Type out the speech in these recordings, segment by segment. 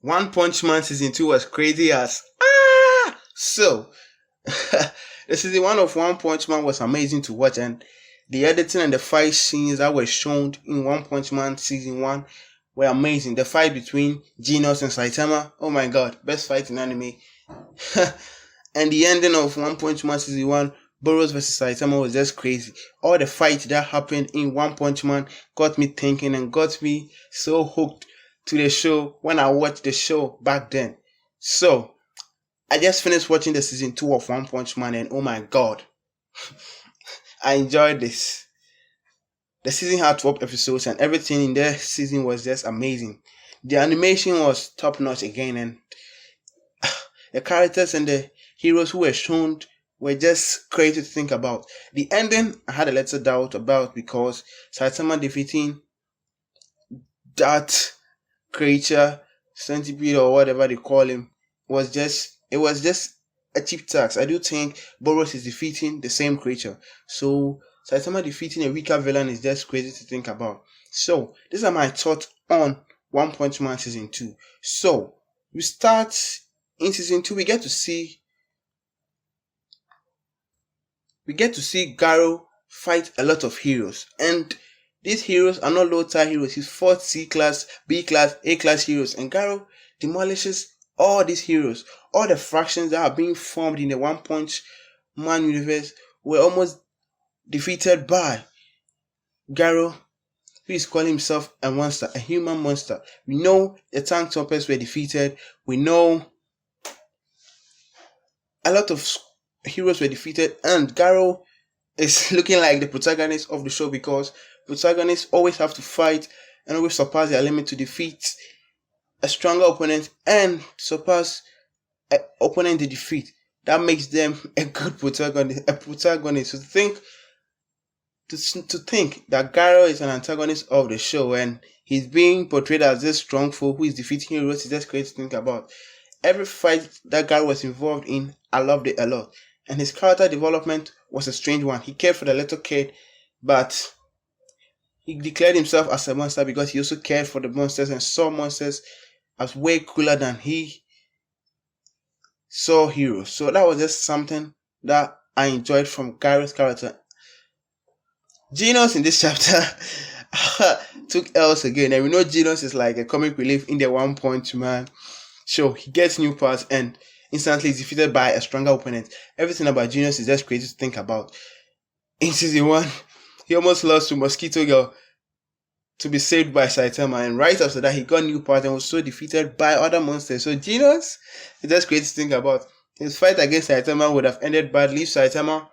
One Punch Man season 2 was crazy as ah. So the season 1 of One Punch Man was amazing to watch, and the editing and the fight scenes that were shown in One Punch Man season 1 were amazing. The fight between Genos and Saitama, oh my god, best fight in anime. And the ending of One Punch Man season 1, Boros vs Saitama, was just crazy. All the fights that happened in One Punch Man got me thinking and got me so hooked to the show when I watched the show back then. So I just finished watching the season 2 of One Punch Man, and oh my god, I enjoyed this. The season had 12 episodes and everything in the season was just amazing. The animation was top notch again, and the characters and the heroes who were shown were just crazy to think about. The ending I had a little doubt about because Saitama defeating that creature, centipede or whatever they call him, was just a cheap tax. I do think Boros is defeating the same creature. So Saitama defeating a weaker villain is just crazy to think about. So these are my thoughts on One Punch Man season 2. So we start in season 2. We get to see Garo fight a lot of heroes, and these heroes are not low tier heroes. He's fought C class, B class, A class heroes, and Garo demolishes all these heroes. All the fractions that are being formed in the One Punch Man universe were almost defeated by Garo, who is calling himself a monster, a human monster. We know the tank toppers were defeated. We know a lot of heroes were defeated, and Garo is looking like the protagonist of the show because protagonists always have to fight and always surpass their limit to defeat a stronger opponent and surpass an opponent they defeat. That makes them a good protagonist. So to think that Garo is an antagonist of the show and he's being portrayed as this strong foe who is defeating heroes is just crazy to think about. Every fight that Garo was involved in, I loved it a lot. And his character development was a strange one. He cared for the little kid, but he declared himself as a monster because he also cared for the monsters and saw monsters as way cooler than he saw heroes. So that was just something that I enjoyed from Garo's character. Genos in this chapter took L's again, and we know Genos is like a comic relief in the One Punch Man show. He gets new parts and instantly is defeated by a stronger opponent. Everything about Genos is just crazy to think about. In season 1, he almost lost to Mosquito Girl to be saved by Saitama, and right after that he got new parts and was so defeated by other monsters. So Genos is just crazy to think about. His fight against Saitama would have ended badly if Saitama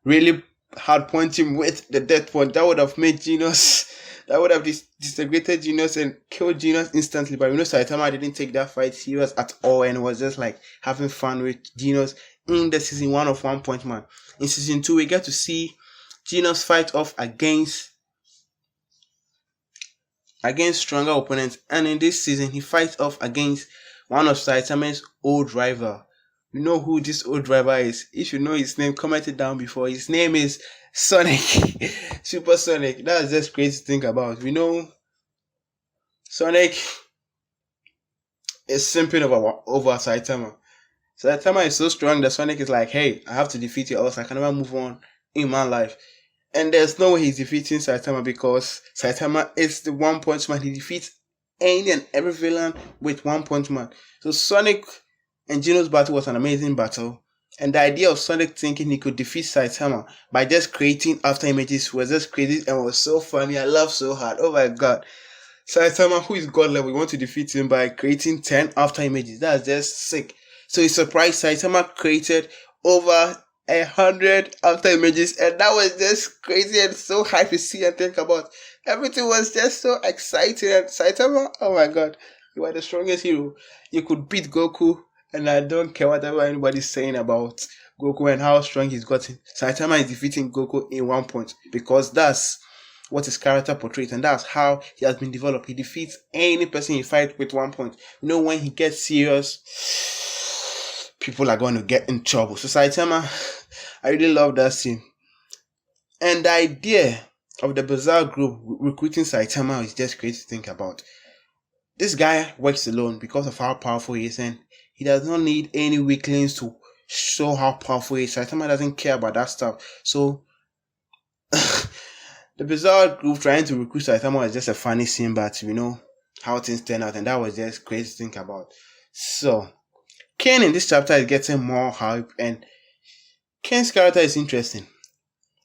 really had punched him with the death punch. That would have made Genos, that would have disintegrated Genos and killed Genos instantly. But Saitama didn't take that fight serious at all and was just like having fun with Genos in the season 1 of One Punch Man. In season 2, we get to see Genos fight off against stronger opponents, and in this season he fights off against one of Saitama's old rival. You know who this old driver is. If you know his name, comment it down before. His name is Sonic. Super Sonic. That's just crazy to think about. We know Sonic is simping over Saitama. Saitama is so strong that Sonic is like, hey, I have to defeat you or else I can never move on in my life. And there's no way he's defeating Saitama because Saitama is the One Punch Man. He defeats any and every villain with One Punch Man. So Sonic and Genos' battle was an amazing battle, and the idea of Sonic thinking he could defeat Saitama by just creating after images was just crazy and was so funny. I laughed so hard. Oh my god. Saitama, who is god level, we want to defeat him by creating 10 after images. That's just sick. So he surprised Saitama created over 100 after images, and that was just crazy and so hype to see and think about. Everything was just so exciting, and Saitama, oh my god, you are the strongest hero. You could beat Goku, and I don't care whatever anybody's saying about Goku and how strong he's gotten. Saitama is defeating Goku in 1 point because that's what his character portrays, and that's how he has been developed. He defeats any person he fights with 1 point. When he gets serious, people are going to get in trouble. So Saitama, I really love that scene. And the idea of the Bizarre group recruiting Saitama is just crazy to think about. This guy works alone because of how powerful he is, and he does not need any weaklings to show how powerful he is. Saitama doesn't care about that stuff. So the bizarre group trying to recruit Saitama was just a funny scene, but we know how things turn out, and that was just crazy to think about. So Ken in this chapter is getting more hype, and Ken's character is interesting.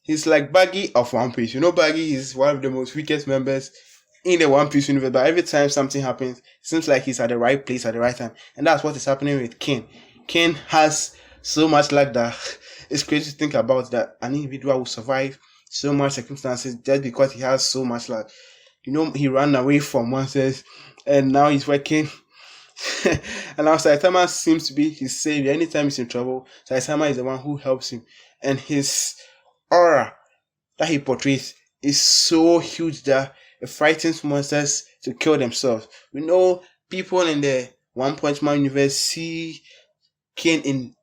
He's like Baggy of One Piece. Baggy is one of the most weakest members in the One Piece universe, but every time something happens, it seems like he's at the right place at the right time. And that's what is happening with Ken. Ken has so much luck that it's crazy to think about, that an individual will survive so much circumstances just because he has so much luck. He ran away from monsters and now he's working. And now Saitama seems to be his savior. Anytime he's in trouble, Saitama is the one who helps him. And his aura that he portrays is so huge that it frightens monsters to kill themselves. We know people in the One Punch Man universe see Ken in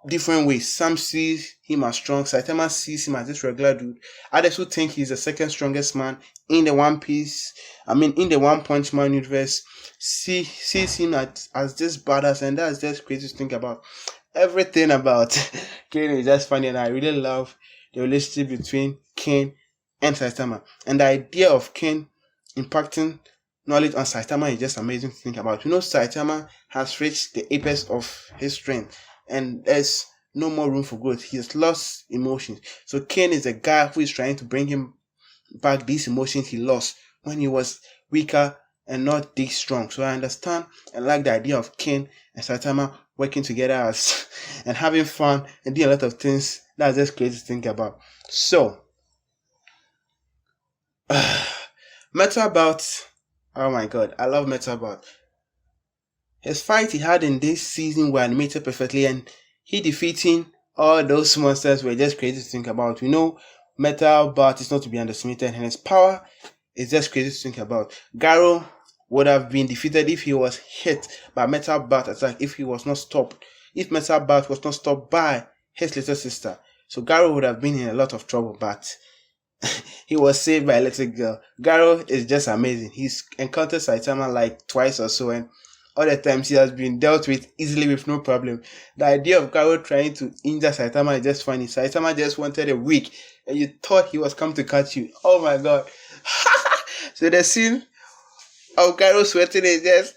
different ways. Some see him as strong. Saitama sees him as this regular dude. Others who think he's the second strongest man in the in the One Punch Man universe, sees him as this badass, and that's just crazy to think about. Everything about Ken is just funny, and I really love the relationship between Ken and Saitama. And the idea of Ken impacting knowledge on Saitama is just amazing to think about. Saitama has reached the apex of his strength, and there's no more room for growth. He has lost emotions. So Ken is a guy who is trying to bring him back these emotions he lost when he was weaker and not this strong. So I understand and like the idea of Ken and Saitama working together and having fun and doing a lot of things. That's just crazy to think about. So Metal Bout. Oh my god, I love Metal Bout. His fight he had in this season were animated perfectly, and he defeating all those monsters were just crazy to think about. Metal Bout is not to be underestimated, and his power is just crazy to think about. Garo would have been defeated if he was hit by Metal Bout attack, if he was not stopped. If Metal Bout was not stopped by his little sister. So Garo would have been in a lot of trouble, but he was saved by a little girl. Garo is just amazing. He's encountered Saitama like twice or so, and all the times he has been dealt with easily with no problem. The idea of Garo trying to injure Saitama is just funny. Saitama just wanted a week, and you thought he was come to catch you. Oh my god. So the scene of Garo sweating is just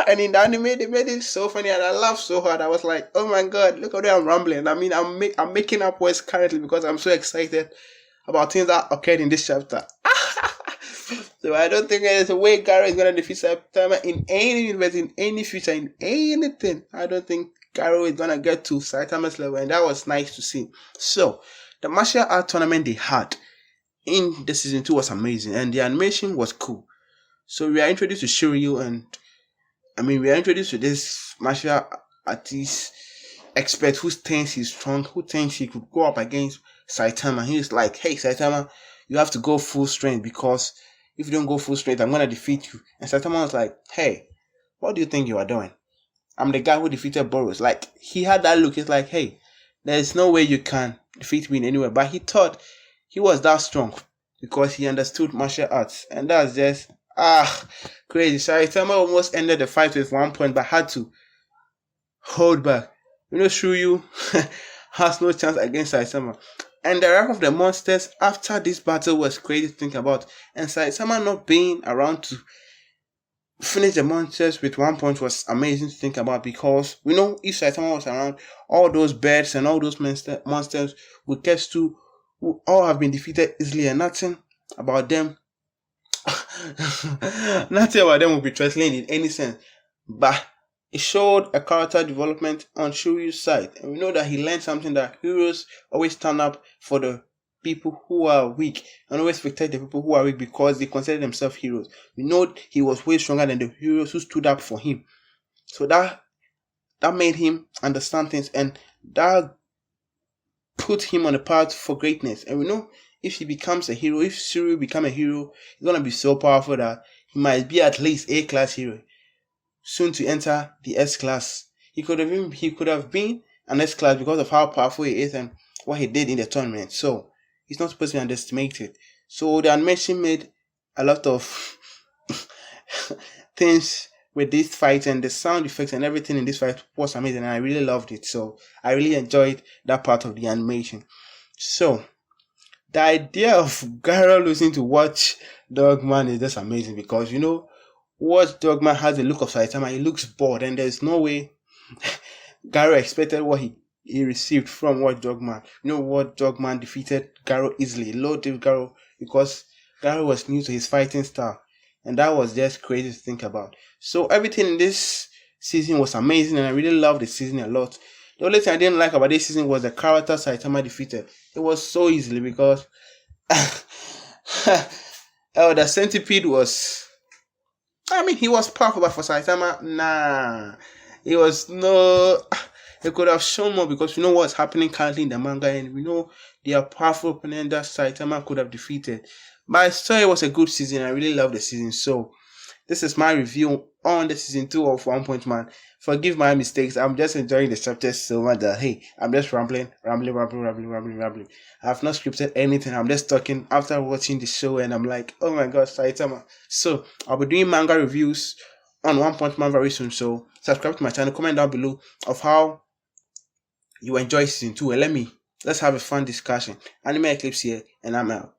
and in the anime they made it so funny, and I laughed so hard. I was like, oh my god, look how I'm rambling. I'm making up words currently because I'm so excited about things that occurred in this chapter. So I don't think there's a way Garo is gonna defeat Saitama in any universe, in any future, in anything. I don't think Garo is gonna get to Saitama's level, and that was nice to see. So the martial art tournament they had in the season 2 was amazing, and the animation was cool. So we are introduced to Shiryu, and we are introduced to this martial artist expert who thinks he's strong, who thinks he could go up against Saitama. He's like, hey Saitama, you have to go full strength, because if you don't go full strength, I'm gonna defeat you. And Saitama was like, hey, what do you think you are doing? I'm the guy who defeated Boros. Like, he had that look. He's like, hey, there's no way you can defeat me in any way. But he thought he was that strong because he understood martial arts. And that's just crazy. Saitama almost ended the fight with 1 point, but had to hold back. Shiryu has no chance against Saitama. And the rank of the monsters after this battle was crazy to think about. And Saitama not being around to finish the monsters with 1 point was amazing to think about, because we know if Saitama was around, all those birds and all those monsters would catch to who all have been defeated easily, and nothing about them will be threatening in any sense. But it showed a character development on Shiryu's side, and we know that he learned something, that heroes always stand up for the people who are weak and always protect the people who are weak because they consider themselves heroes. We know he was way stronger than the heroes who stood up for him. So that made him understand things, and that put him on a path for greatness. And we know if he becomes a hero, if Shiryu become a hero, he's gonna be so powerful that he might be at least A class hero, soon to enter the S class. He could have been an S class because of how powerful he is and what he did in the tournament. So he's not supposed to be underestimated. So the animation made a lot of things with this fight, and the sound effects and everything in this fight was amazing, and I really loved it. So I really enjoyed that part of the animation. So the idea of Gyro losing to Watch Dogman is just amazing, because Watch Dogman has the look of Saitama. He looks bored, and there's no way Gyro expected what he received from Watch Dogman. Watch Dogman defeated Gyro easily, loaded Gyro, because Gyro was new to his fighting style, and that was just crazy to think about. So everything in this season was amazing, and I really loved the season a lot. The only thing I didn't like about this season was the character Saitama defeated. It was so easily, because the centipede was. I mean, he was powerful, but for Saitama, nah. It was no. He could have shown more, because we know what's happening currently in the manga, and we know they are powerful opponent that Saitama could have defeated. But I saw it was a good season. I really loved the season. So this is my review on the season 2 of One Punch Man. Forgive my mistakes. I'm just enjoying the chapters so much that, hey, I'm just rambling. I've not scripted anything. I'm just talking after watching the show, and I'm like, oh my god, Saitama. So I'll be doing manga reviews on One Punch Man very soon. So subscribe to my channel. Comment down below of how you enjoy season 2, and let's have a fun discussion. Anime Eclipse here, and I'm out.